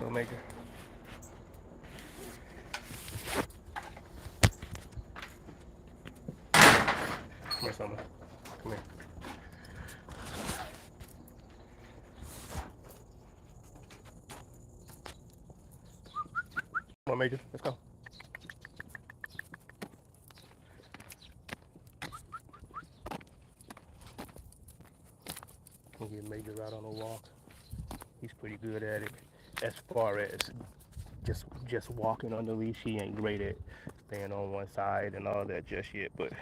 Go Major. Come here, Soma. Come here. Come on, Major. Let's go. We'll get Major out on a walk. He's pretty good at it. As far as just walking on the leash, he ain't great at staying on one side and all that just yet. But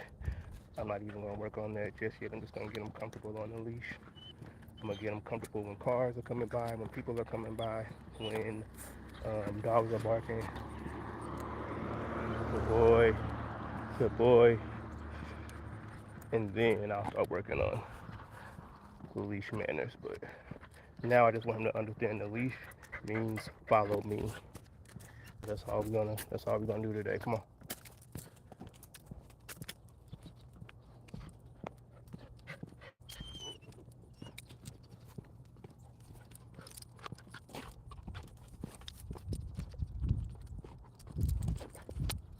I'm not even gonna work on that just yet. I'm just gonna get him comfortable on the leash. I'm gonna get him comfortable when cars are coming by, when people are coming by, when dogs are barking. Good boy, good boy. And then I'll start working on the leash manners. But now I just want him to understand the leash means follow me. That's all we're gonna do today. Come on.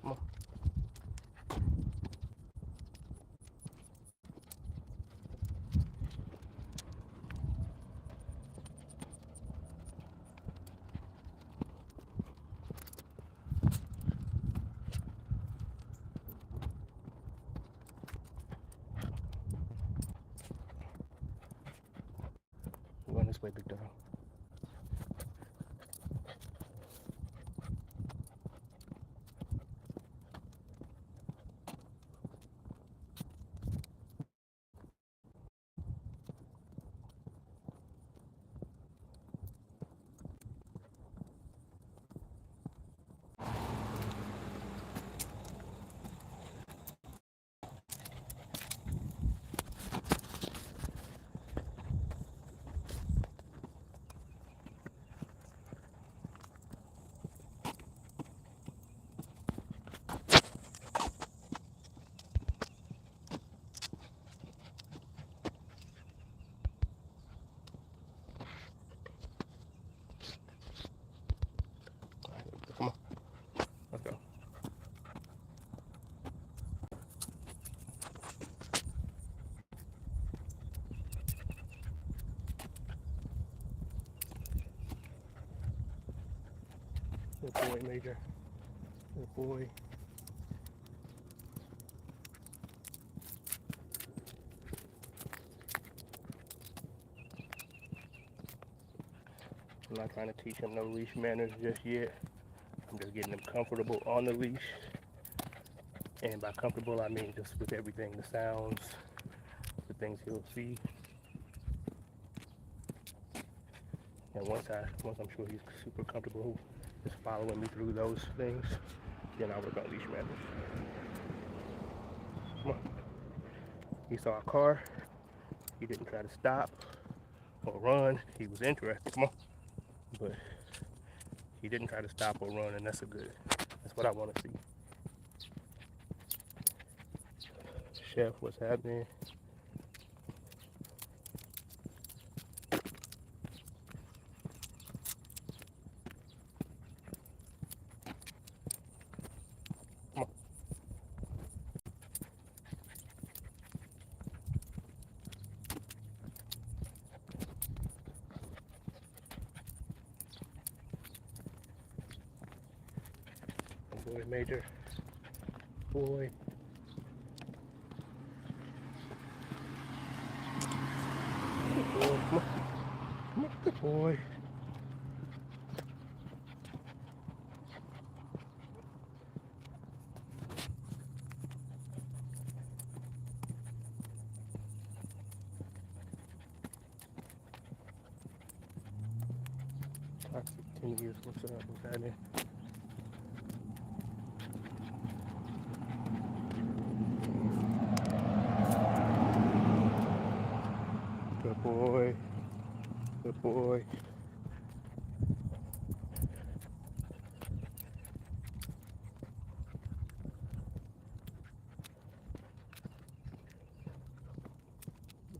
Come on. We're going this way, big dog. Come on. Let's go. Good boy, Major. Good boy. I'm not trying to teach him no leash manners just yet. I'm just getting him comfortable on the leash. And by comfortable, I mean just with everything, the sounds, the things he'll see. And once I'm sure he's super comfortable just following me through those things, then I'll work on leash manners. Come on. He saw a car. He didn't try to stop or run. He was interested. Come on. But he didn't try to stop or run, and that's what I want to see. Chef, what's happening? Come on. Boy, Major. Boy. Good boy. Come on. Come on. Good boy. Toxic 10 years. What's up? What's happening? Good boy. Good boy.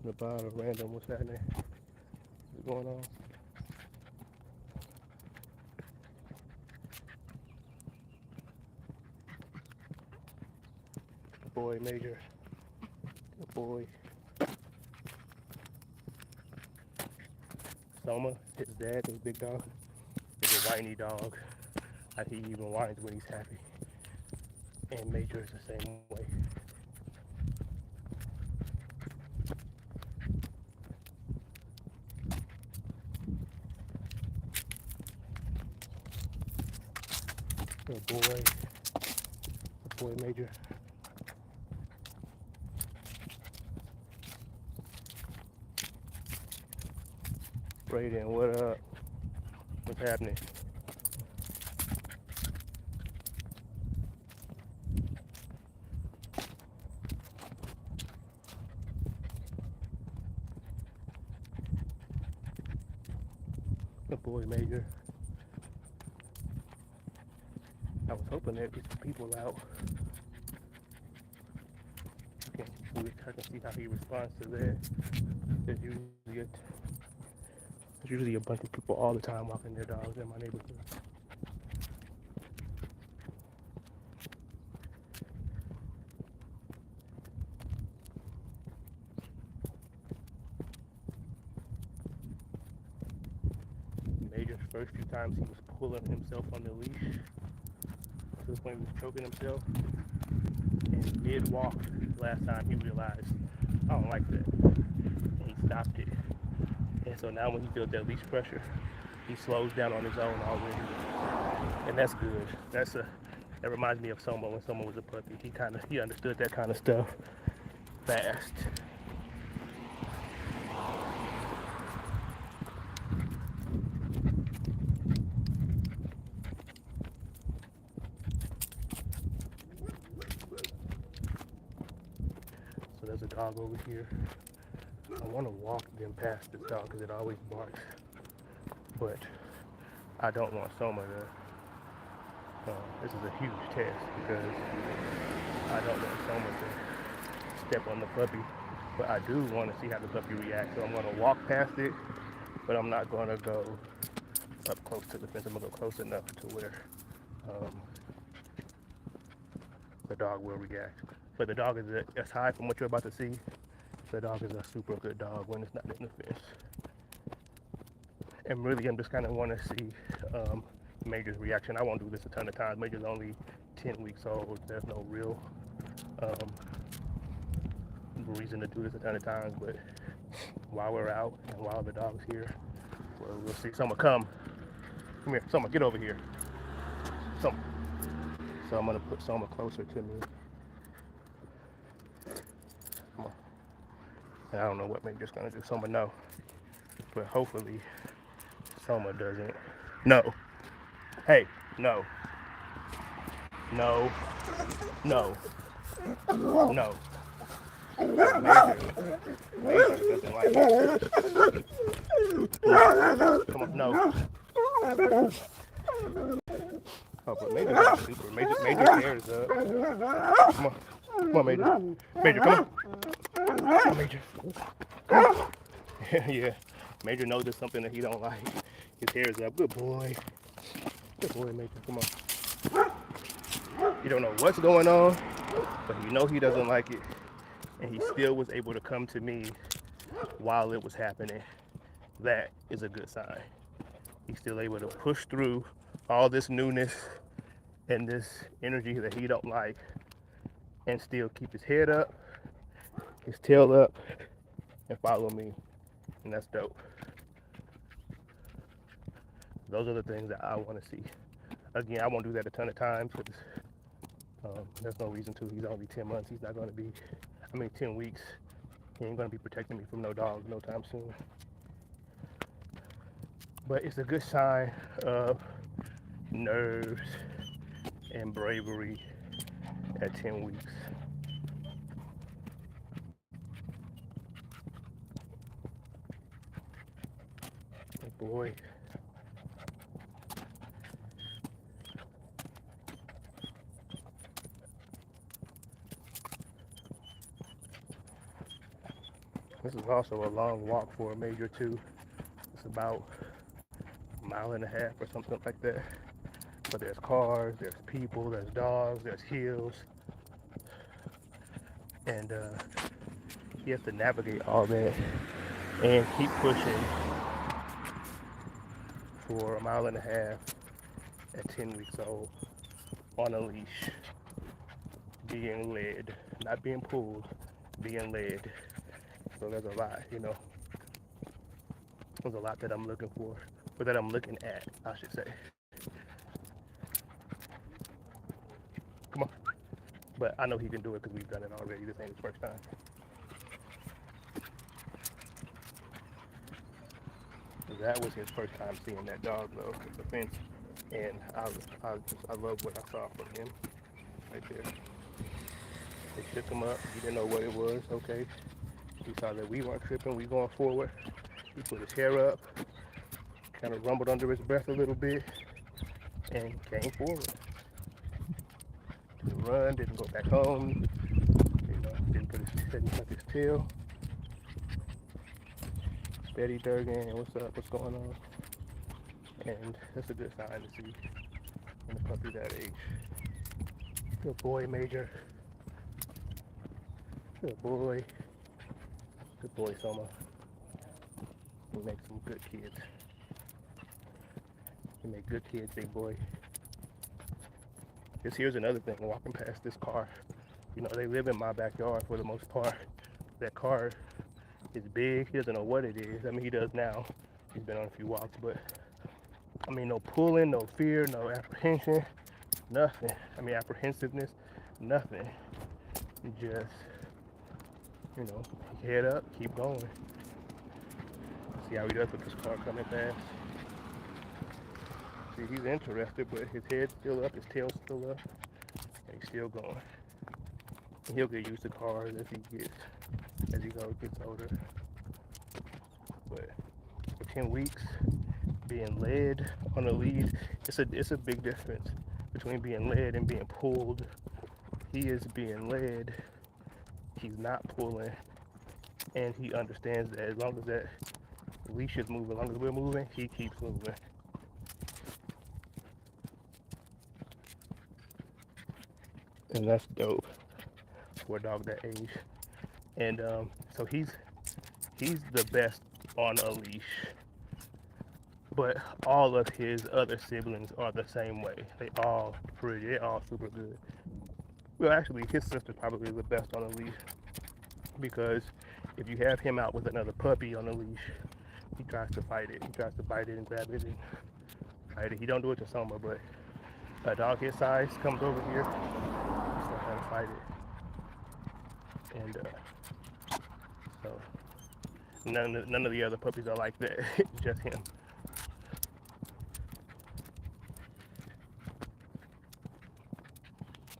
About a random, what's happening? What's going on? boy, Major. Good boy. Soma, his dad, his big dog, is a whiny dog. He even whines when he's happy. And Major is the same way. Good boy. Good boy, Major. Brayden, what up? What's happening? Good boy, Major. I was hoping there'd be some people out. I can see how he responds to that. There's usually a bunch of people all the time walking their dogs in my neighborhood. Major's first few times he was pulling himself on the leash to the point he was choking himself, and he did walk. Last time he realized, I don't like that, and he stopped it. And so now when he feels that leash pressure, he slows down on his own already, and that's good. That reminds me of Soma when Soma was a puppy. He understood that kind of stuff fast. So there's a dog over here. I want to walk them past this dog because it always barks, but I don't want Soma to. This is a huge test because I don't want Soma to step on the puppy, but I do want to see how the puppy reacts. So I'm going to walk past it, but I'm not going to go up close to the fence. I'm going to go close enough to where the dog will react. But the dog is aside from what you're about to see, the dog is a super good dog when it's not in the fence. And really, I'm just kind of want to see Major's reaction. I won't do this a ton of times. Major's only 10 weeks old. There's no real reason to do this a ton of times, but while we're out and while the dog's here, we'll see. Soma, come here. Soma, get over here. Soma. So I'm going to put Soma closer to me. Come on. And I don't know what Major's going to do. Soma, no. But hopefully Soma doesn't. No. Hey, no. No. No. No. Major doesn't like it. Come on, no. Oh, but Major's not super. Major's hair is up. Come on. Come on, Major. Major, come on. Come on, Major. Come on. Yeah. Major knows there's something that he don't like. His hair is up. Good boy. Good boy, Major. Come on. You don't know what's going on, but you know he doesn't like it. And he still was able to come to me while it was happening. That is a good sign. He's still able to push through all this newness and this energy that he don't like and still keep his head up, his tail up, and follow me. And that's dope. Those are the things that I want to see. Again, I won't do that a ton of times because there's no reason to. He's only 10 months. He's not going to be, 10 weeks. He ain't going to be protecting me from no dogs no time soon. But it's a good sign of nerves and bravery at 10 weeks. Oh boy. This is also a long walk for a Major too. It's about a mile and a half or something like that. But there's cars, there's people, there's dogs, there's hills. and he has to navigate all that and keep pushing for a mile and a half at 10 weeks old on a leash, being led, not being pulled, being led. So there's a lot, you know, there's a lot that I'm looking for, or that I'm looking at, I should say. Come on. But I know he can do it because we've done it already. This ain't his first time. That was his first time seeing that dog though, the fence. And I love what I saw from him right there. They shook him up. He didn't know what it was. Okay. He saw that we weren't tripping. We going forward. He put his hair up, kind of rumbled under his breath a little bit, and came forward. Didn't run. Didn't go back home. You know, didn't tuck his tail. Steady Durgan, what's up? What's going on? And that's a good sign to see in a puppy that age. Good boy, Major. Good boy. Good boy, Soma. You make some good kids. You make good kids, big boy. Here's another thing, walking past this car. You know, they live in my backyard for the most part. That car is big. He doesn't know what it is. I mean, he does now. He's been on a few walks, but I mean, no pulling, no fear, no apprehension, nothing. I mean, apprehensiveness, nothing. Just, you know, head up, keep going. See how he does with this car coming fast. See, he's interested, but his head's still up, his tail's still up, and he's still going. And he'll get used to cars as he gets older. But for 10 weeks, being led on a lead, it's a big difference between being led and being pulled. He is being led, he's not pulling, and he understands that as long as that leash is moving, as long as we're moving, he keeps moving. And that's dope for a dog that age. And so he's the best on a leash. But all of his other siblings are the same way. They're all super good. Well, actually, his sister's probably the best on a leash because if you have him out with another puppy on a leash, he tries to fight it. He tries to bite it and grab it and fight it. He don't do it to Soma, but a dog his size comes over here, he's gonna try to fight it. And so none of the other puppies are like that. Just him.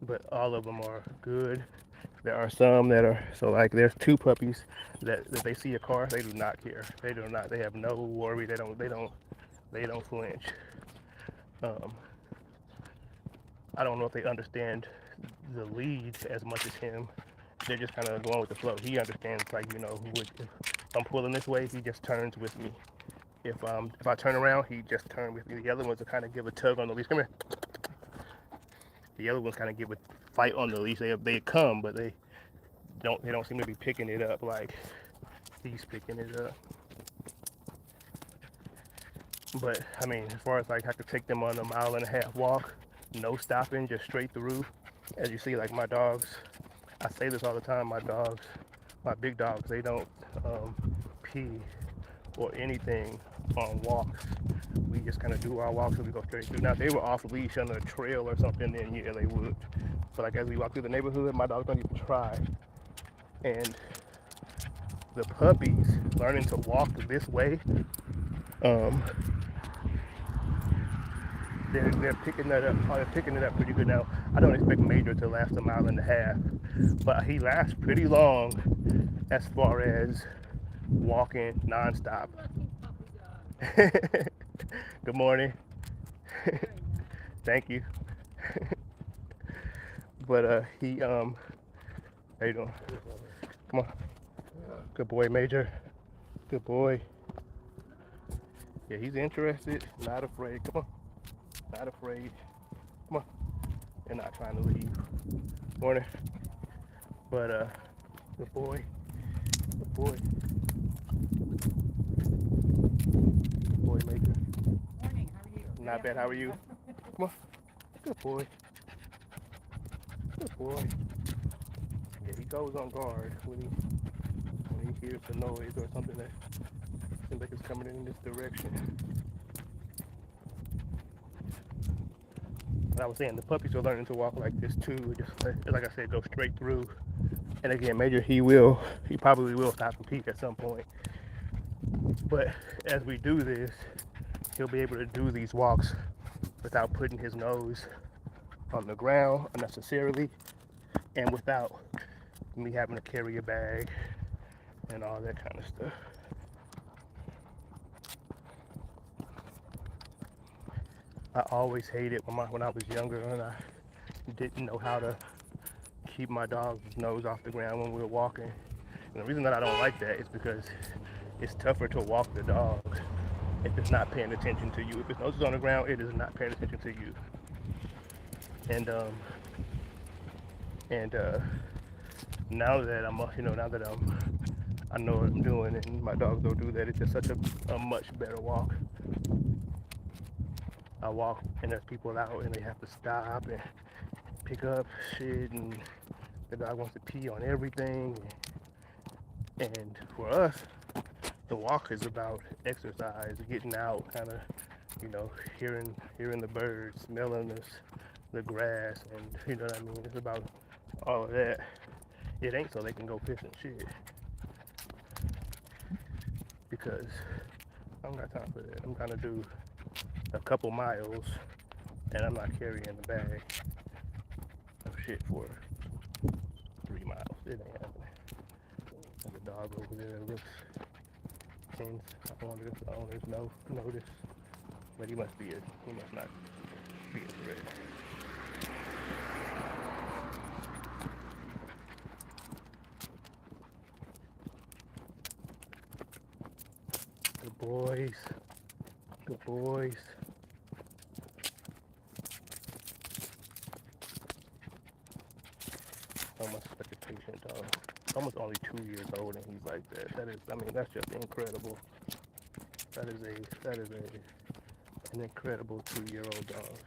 But all of them are good. There are some that are, so like there's 2 puppies that if they see a car, they do not care. They do not, they have no worry. They don't flinch. I don't know if they understand the lead as much as him. They're just kind of going with the flow. He understands, like, you know, if I'm pulling this way, he just turns with me. If I turn around, he just turns with me. The other ones will kind of give a tug on the leash. Come here. The other ones kind of give a fight on the leash. They come, but they don't seem to be picking it up like he's picking it up. But I mean, as far as like I could take them on a 1.5 mile walk, no stopping, just straight through. As you see, like my dogs, I say this all the time, my big dogs, they don't pee or anything on walks. We just kind of do our walks and we go straight through. Now, if they were off leash on a trail or something, then yeah, they would. But like as we walk through the neighborhood, my dogs don't even try. And the puppies learning to walk this way, they're picking that up. They're picking it up pretty good now. I don't expect Major to last 1.5 miles, but he lasts pretty long as far as walking nonstop. Good morning. Thank you. But he how you doing? Come on. Good boy, Major. Good boy. Yeah, he's interested, not afraid. Come on. Not afraid. Come on. They're not trying to leave. Morning. But Good boy. Good boy. Good boy, Major. Morning, how are you? Not bad, how are you? Come on. Good boy. Good boy. Yeah, he goes on guard when he hears a noise or something that seems like it's coming in this direction. But I was saying the puppies are learning to walk like this too. Just like I said, go straight through. And again, Major, he probably will stop and pee at some point. But as we do this, he'll be able to do these walks without putting his nose on the ground unnecessarily, and without me having to carry a bag and all that kind of stuff. I always hated when I was younger and I didn't know how to keep my dog's nose off the ground when we were walking. And the reason that I don't like that is because it's tougher to walk the dog if it's not paying attention to you. If its nose is on the ground, it is not paying attention to you. And now that I know what I'm doing, and my dogs don't do that, it's just such a much better walk. I walk and there's people out and they have to stop and pick up shit, and the dog wants to pee on everything. And for us, the walk is about exercise, getting out, kind of, hearing the birds, smelling the grass, and you know what I mean. It's about all of that. It ain't so they can go piss and shit, because I don't got time for that. I'm trying to do a couple miles, and I'm not carrying a bag of shit for 3 miles. It ain't happening. There's a dog over there that looks tense. I wonder if the owners notice, but he must not be a threat. Good boys. Good boys. Almost such a patient dog. Almost only 2 years old and he's like that. That's just incredible. That is an incredible 2-year-old dog.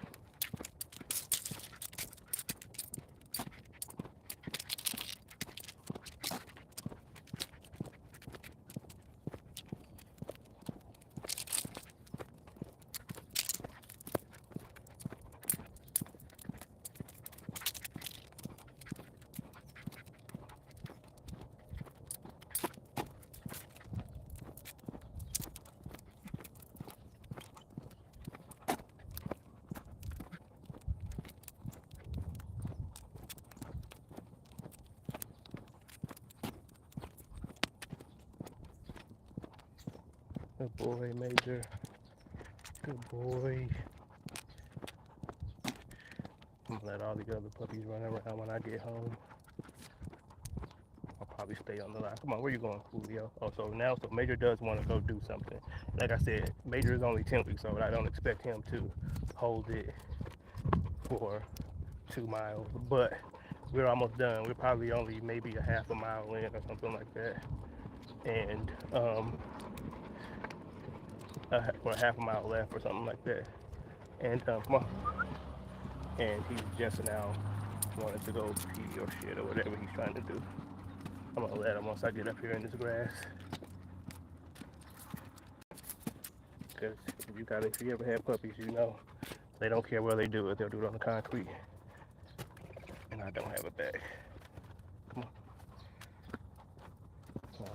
Good boy, Major. Good boy. I'm gonna let all the other puppies run around when I get home. I'll probably stay on the line. Come on, where you going, Julio? Oh, so Major does want to go do something. Like I said, Major is only 10 weeks old. I don't expect him to hold it for 2 miles, but we're almost done. We're probably only maybe a half a mile in or something like that. And or half a mile left or something like that. And come on. And he's just now wanting to go pee or shit or whatever he's trying to do. I'm gonna let him once I get up here in this grass. Because if you ever had puppies, you know they don't care where they do it. They'll do it on the concrete. And I don't have a bag. Come on.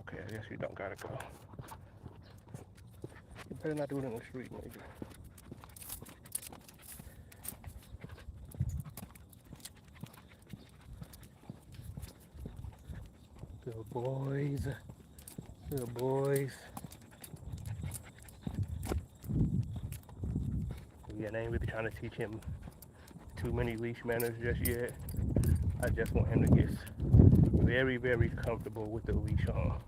Okay, I guess you don't gotta go. You better not do it in the street, Major. Good boys. Good boys. Again, I ain't really trying to teach him too many leash manners just yet. I just want him to get very, very comfortable with the leash on.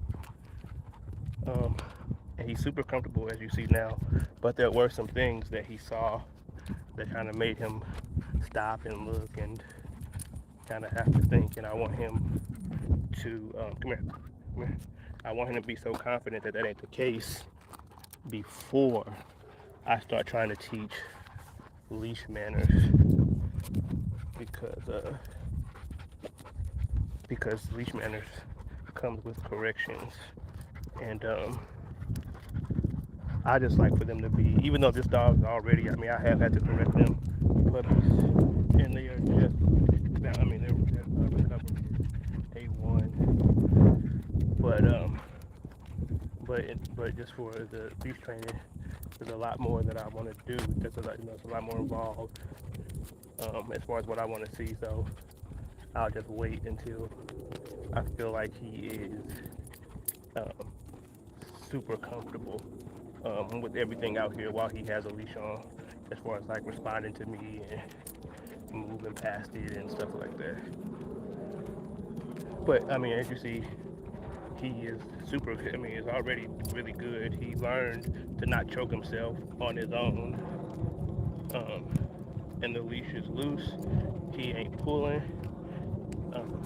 And he's super comfortable, as you see now, but there were some things that he saw that kind of made him stop and look and kind of have to think, and I want him to come here, come here. I want him to be so confident that that ain't the case before I start trying to teach leash manners, because leash manners comes with corrections, and I just like for them to be, even though this dog's already, I mean, I have had to correct them puppies, and they are just, I mean, they're recovering A1, but just for the leash training, there's a lot more that I want to do. There's a lot, it's a lot more involved as far as what I want to see. So I'll just wait until I feel like he is um, super comfortable with everything out here while he has a leash on, as far as like responding to me and moving past it and stuff like that. But I mean, as you see, he is super, I mean, he's already really good. He learned to not choke himself on his own. And the leash is loose. He ain't pulling. Um,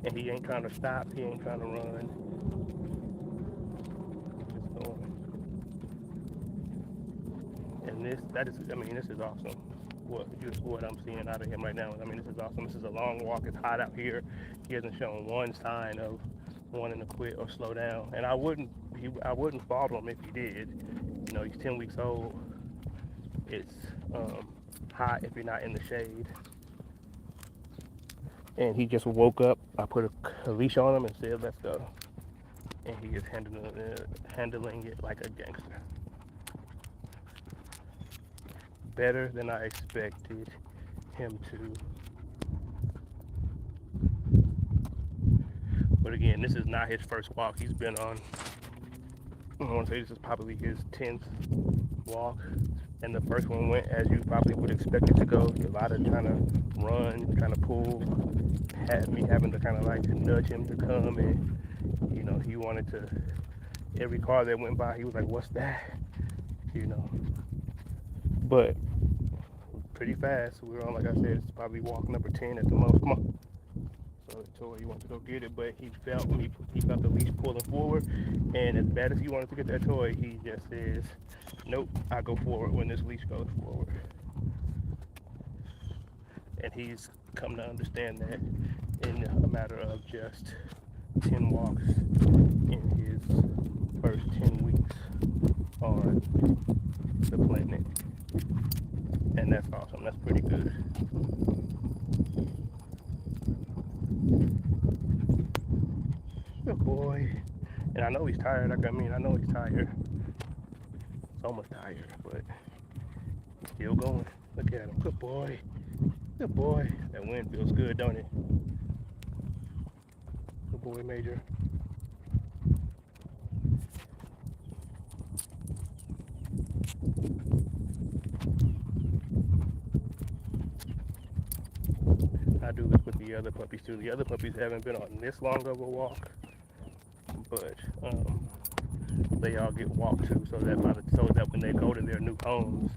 and he ain't trying to stop. He ain't trying to run. Just going. And this is awesome. What I'm seeing out of him right now. I mean, this is awesome. This is a long walk. It's hot out here. He hasn't shown one sign of wanting to quit or slow down. And I wouldn't fault him if he did. You know, he's 10 weeks old. It's hot if you're not in the shade. And he just woke up. I put a leash on him and said, "Let's go." And he is handling it like a gangster. Better than I expected him to. But again, this is not his first walk. He's been on, I want to say this is probably his 10th walk. And the first one went as you probably would expect it to go. A lot of trying to run, trying to pull, had me having to kind of like nudge him to come, and you know, he wanted to, every car that went by, he was like, "What's that?" You know. But pretty fast. We were on, like I said, it's probably walk number 10 at the most. Come on. So the toy, he wanted to go get it, but he felt the leash pulling forward, and as bad as he wanted to get that toy, he just says, "Nope, I go forward when this leash goes forward." And he's come to understand that in a matter of just 10 walks in his first 10 weeks on the planet. And that's awesome. That's pretty good. Good boy. And I know he's tired. I know he's tired. He's almost tired, but he's still going. Look at him. Good boy. Good boy. That wind feels good, don't it? Good boy, Major. I do this with the other puppies too. The other puppies haven't been on this long of a walk, but they all get walked too, so that when they go to their new homes,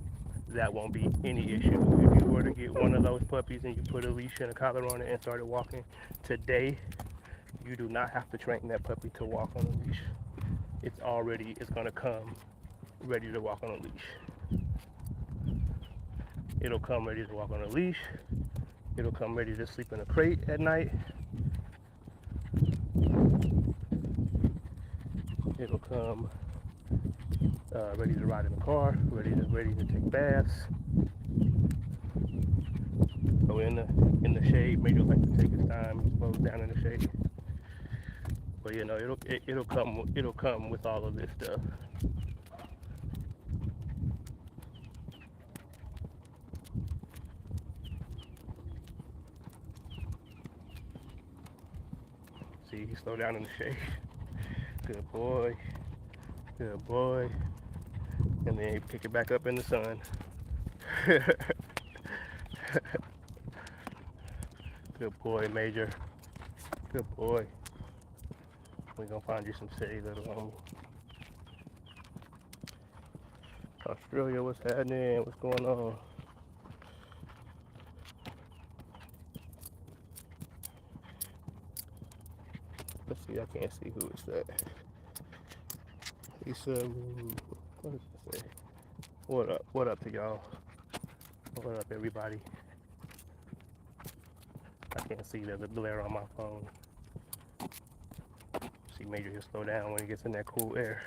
that won't be any issue. If you were to get one of those puppies and you put a leash and a collar on it and started walking today, you do not have to train that puppy to walk on a leash. It's gonna come ready to walk on a leash. It'll come ready to walk on a leash. It'll come ready to sleep in a crate at night. It'll come ready to ride in the car, ready to take baths. So in the shade, Major like to take his time, slow down in the shade. But you know, it'll come with all of this stuff. See, he slowed down in the shade. Good boy. Good boy. And then he pick it back up in the sun. Good boy, Major. Good boy. We're gonna find you some shade, little homie. Australia, what's happening? What's going on? I can't see who it's that. He said, what does it say? What up? What up to y'all? What up, everybody? I can't see. There's a glare on my phone. See, Major, he'll slow down when he gets in that cool air.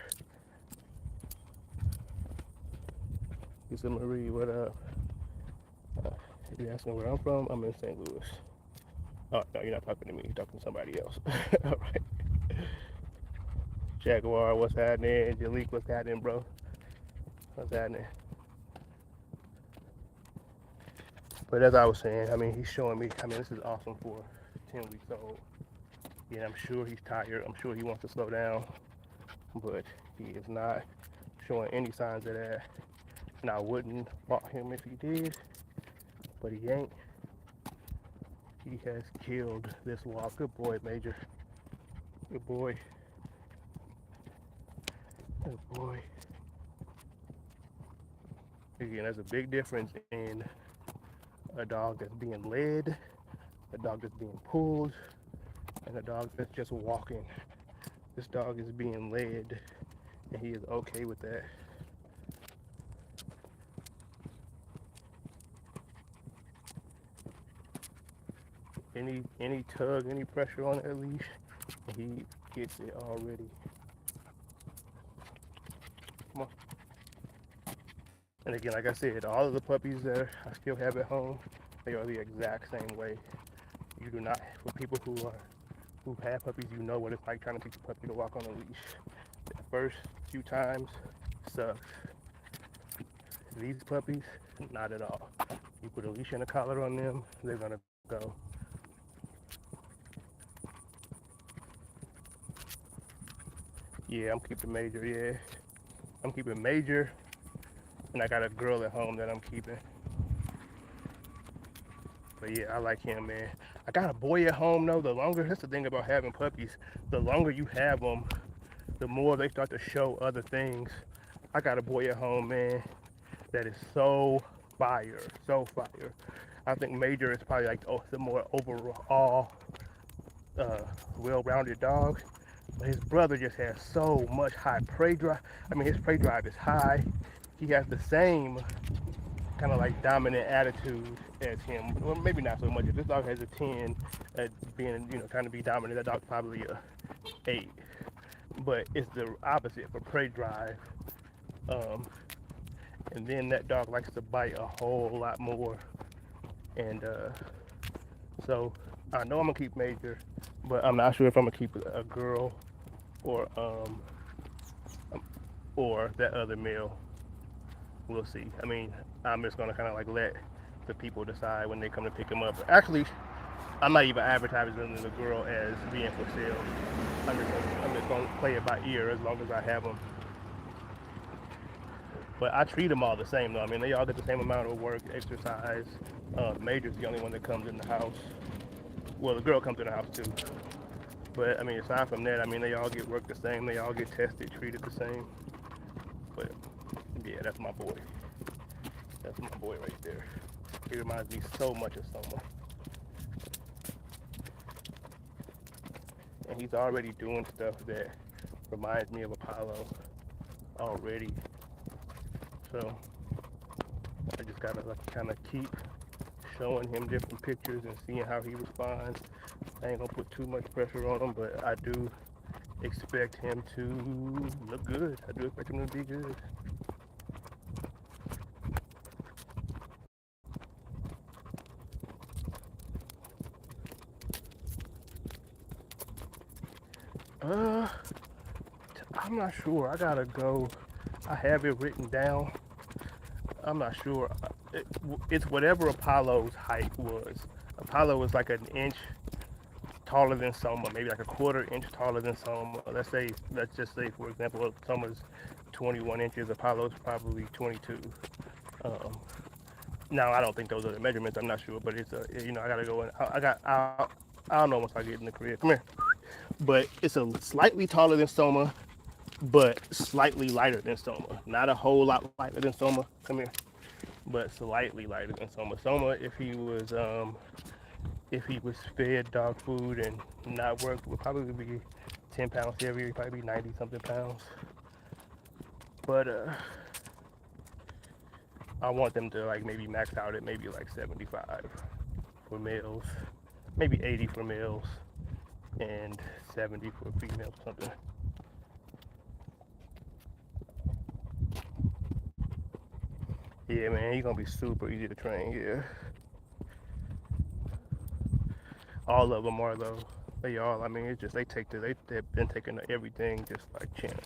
He said, Marie, what up? You asking where I'm from? I'm in St. Louis. Oh, no, you're not talking to me. You're talking to somebody else. All right. Jaguar, what's happening? Jalik, what's happening, bro? What's happening? But as I was saying, I mean, he's showing me, I mean, this is awesome for 10 weeks old. Yeah, I'm sure he's tired. I'm sure he wants to slow down, but he is not showing any signs of that. And I wouldn't walk him if he did, but he ain't. He has killed this walk. Good boy, Major. Good boy. Good boy. Again, there's a big difference in a dog that's being led, a dog that's being pulled, and a dog that's just walking. This dog is being led, and he is okay with that. Any tug, any pressure on that leash, and he gets it already. Come on. And again, like I said, all of the puppies that I still have at home, they are the exact same way. You do not, for people who've had puppies, you know what it's like trying to teach a puppy to walk on a leash. The first few times sucks. These puppies, not at all. You put a leash and a collar on them, they're gonna go. Yeah, I'm keeping Major, yeah. I'm keeping Major, and I got a girl at home that I'm keeping. But yeah, I like him, man. I got a boy at home though. That's the thing about having puppies. The longer you have them, the more they start to show other things. I got a boy at home, man, that is so fire. I think Major is probably like the more overall well-rounded dog. But his brother just has so much high prey drive. I mean, his prey drive is high. He has the same kind of like dominant attitude as him. Well, maybe not so much. If this dog has a 10 at being, trying to be dominant, that dog's probably a 8. But it's the opposite for prey drive. And then that dog likes to bite a whole lot more. And so I know I'm gonna keep Major, but I'm not sure if I'm gonna keep a girl or that other male. We'll see. I mean, I'm just gonna kind of like let the people decide when they come to pick him up. Actually, I'm not even advertising the girl as being for sale. I'm just gonna play it by ear as long as I have them. But I treat them all the same though. I mean, they all get the same amount of work, exercise. Major's the only one that comes in the house. Well, the girl comes in the house too. But I mean, aside from that, I mean, they all get work the same. They all get tested, treated the same. But yeah, that's my boy. That's my boy right there. He reminds me so much of Soma. And he's already doing stuff that reminds me of Apollo already. So I just gotta kind of keep showing him different pictures and seeing how he responds. I ain't gonna put too much pressure on him, but I do expect him to look good. I do expect him to be good. I'm not sure. I gotta go. I have it written down. I'm not sure. It's whatever Apollo's height was. Apollo was like an inch taller than Soma, maybe like a quarter inch taller than Soma. Let's just say, for example, Soma's 21 inches. Apollo's probably 22. Now I don't think those are the measurements. I'm not sure, but it's I gotta go in. I don't know once I get in the crib. Come here. But it's a slightly taller than Soma, but slightly lighter than Soma. Not a whole lot lighter than Soma. Come here. But slightly lighter than Soma. Soma, if he was fed dog food and not worked, would probably be 10 pounds heavier. He'd probably be 90 something pounds. But I want them to like maybe max out at maybe like 75 for males, maybe 80 for males, and 70 for females or something. Yeah, man, he's gonna be super easy to train. Yeah, all of them are though. They all. I mean, it's just they've been taking everything just like champs.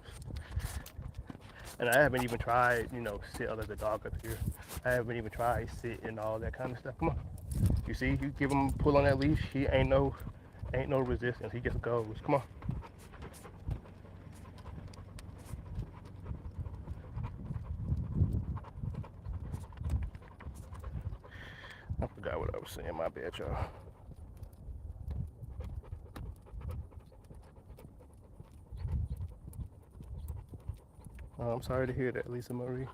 And I haven't even tried, sit under the dog up here. I haven't even tried sit and all that kind of stuff. Come on, you see, you give him a pull on that leash. He ain't no resistance. He just goes. Come on. I forgot what I was saying. My bad, y'all. I'm sorry to hear that, Lisa Marie.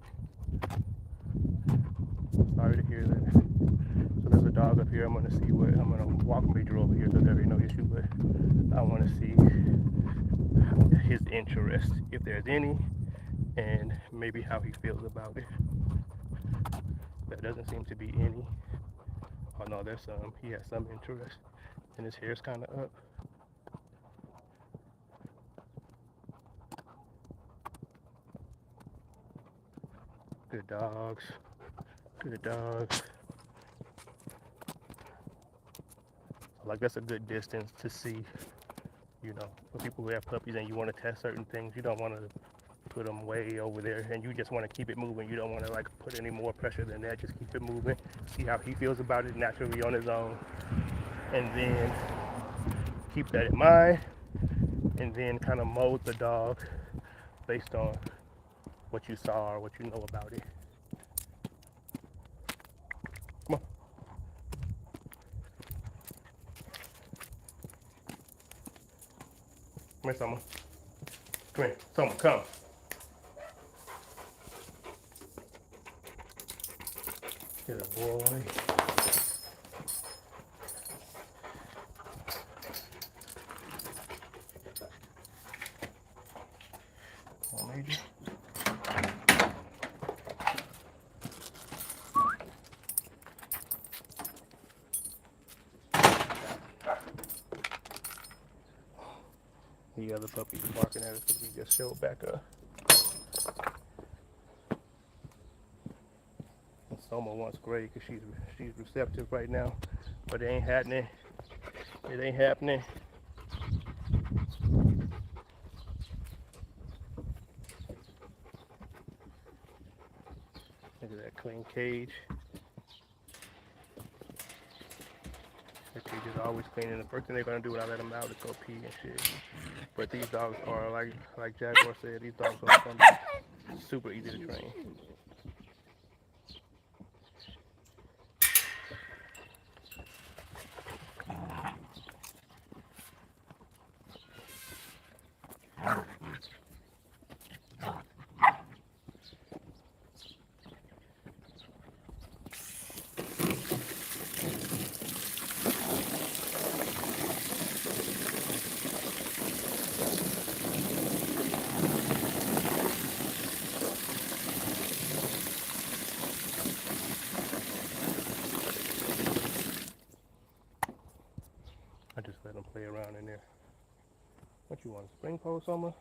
Sorry to hear that. So there's a dog up here. I'm gonna see what I'm gonna walk Major over here so there ain't no issue. But I want to see his interest, if there's any, and maybe how he feels about it. There doesn't seem to be any. Oh no, there's some. He has some interest, and his hair's kind of up. Good dogs. Good dogs. Like that's a good distance to see, for people who have puppies and you want to test certain things, you don't want to put them way over there and you just want to keep it moving. You don't want to like put any more pressure than that. Just keep it moving. See how he feels about it naturally on his own. And then keep that in mind and then kind of mold the dog based on what you saw or what you know about it. Come on. Come here, Soma. Come here. Soma, come. Good boy. Come on, Major. The other puppy's barking at us because we just showed back up. And Soma wants Gray because she's receptive right now, but it ain't happening. It ain't happening. Look at that clean cage. The cage is always clean, and the first thing they're gonna do when I let them out is go pee and shit. But these dogs are like Jaguar said, these dogs are gonna be super easy to train. I just let them play around in there. What you want, a spring pole, Soma?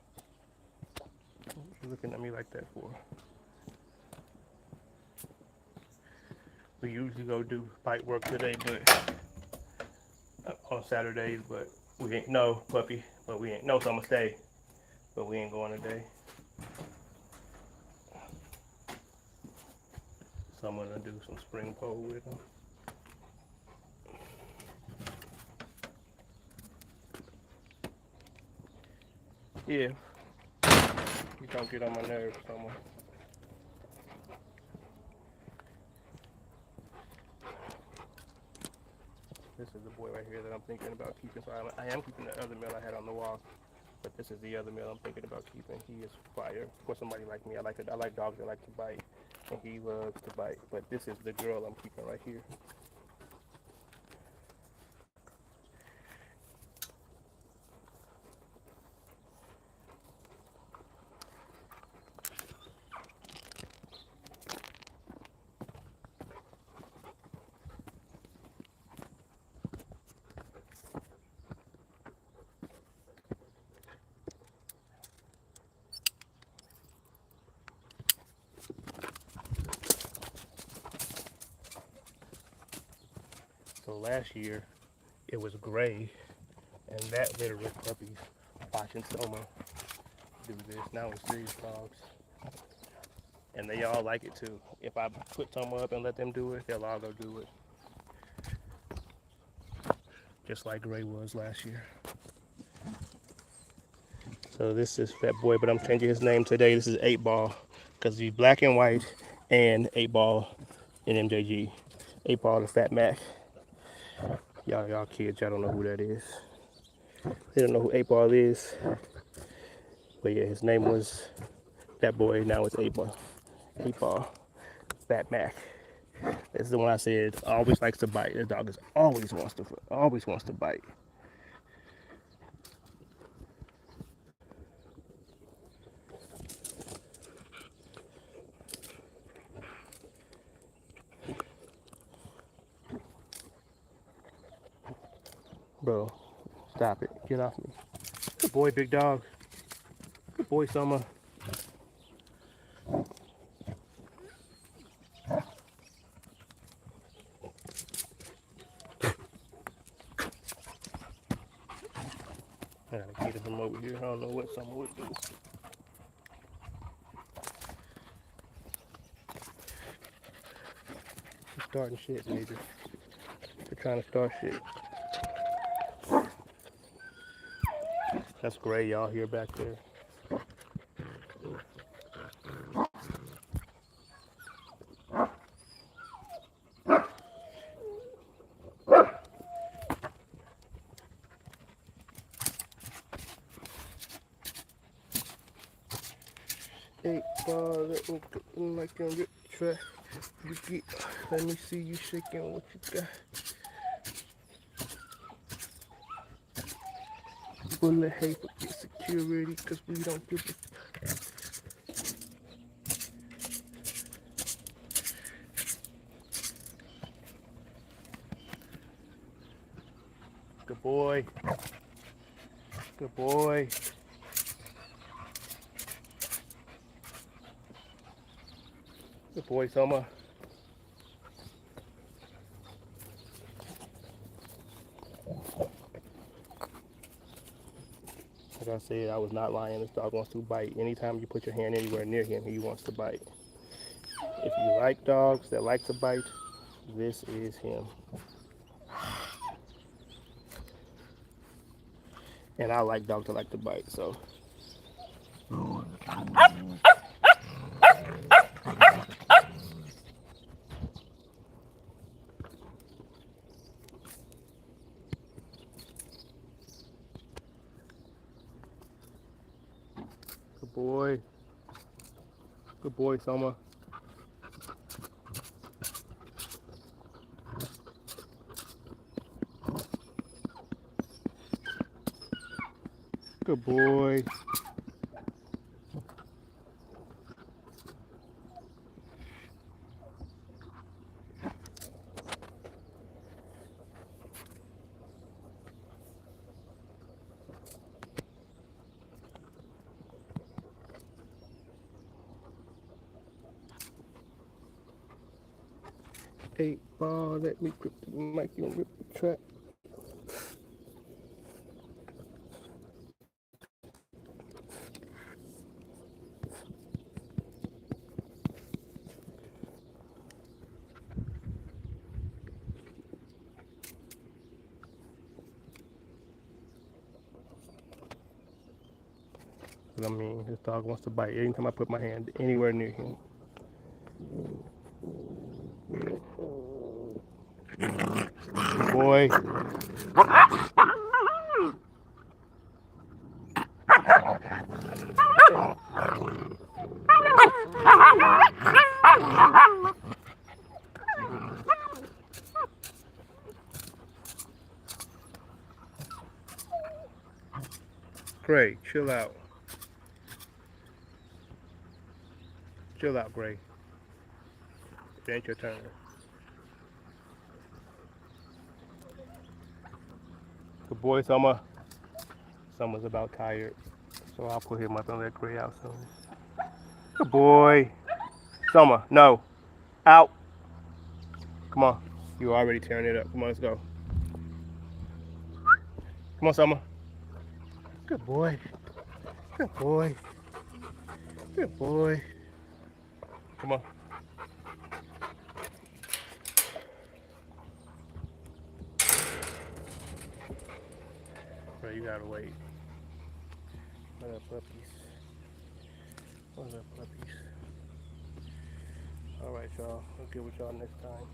What you looking at me like that for? We usually go do bite work today, but on Saturdays, but we ain't no puppy, but we ain't no Soma stay, but we ain't going today. So I'm gonna do some spring pole with them. Yeah, you don't get on my nerves, Soma. This is the boy right here that I'm thinking about keeping. So I am keeping the other male I had on the wall, but this is the other male I'm thinking about keeping. He is fire for somebody like me. I like dogs that like to bite, and he loves to bite. But this is the girl I'm keeping right here. So last year it was Gray and that litter of puppies watching Soma do this. Now it's these dogs. And they all like it too. If I put Soma up and let them do it, they'll all go do it. Just like Gray was last year. So this is Fat Boy, but I'm changing his name today. This is 8 Ball because he's black and white and 8 Ball in MJG. 8 Ball to Fat Mac. Y'all kids, y'all don't know who that is. They don't know who 8 Ball is. But yeah, his name was Fat Boy. Now it's 8 Ball. 8 Ball. Fat Mac. This is the one I said always likes to bite. The dog is always wants to bite. Bro, stop it. Get off me. Good boy, big dog. Good boy, Soma. I gotta get him over here. I don't know what Soma would do. He's starting shit, Major. They're trying to start shit. That's Gray, y'all hear back there. Eight ball, let me like on your track. Let me see you shaking what you got. Bullet hate for security, cause we don't give a. Good boy. Good boy. Good boy, Soma. Like I said, I was not lying. This dog wants to bite. Anytime you put your hand anywhere near him, he wants to bite. If you like dogs that like to bite, this is him. And I like dogs that like to bite, so. Good boy. Good boy, Soma. Good boy. Eight ball, let me grip the mic and rip the track. I mean, this dog wants to bite anytime I put my hand anywhere near him. Good boy. Gray, chill out. Chill out, Gray. It ain't your turn. Good boy, Soma. Soma's about tired, so I'll put him up and let Gray out soon. Good boy. Soma, no. Out. Come on. You already tearing it up. Come on, let's go. Come on, Soma. Good boy. Good boy. Good boy. Come on. Bro, you gotta wait. What up, puppies? What up, puppies? Alright, y'all. I'll get with y'all next time.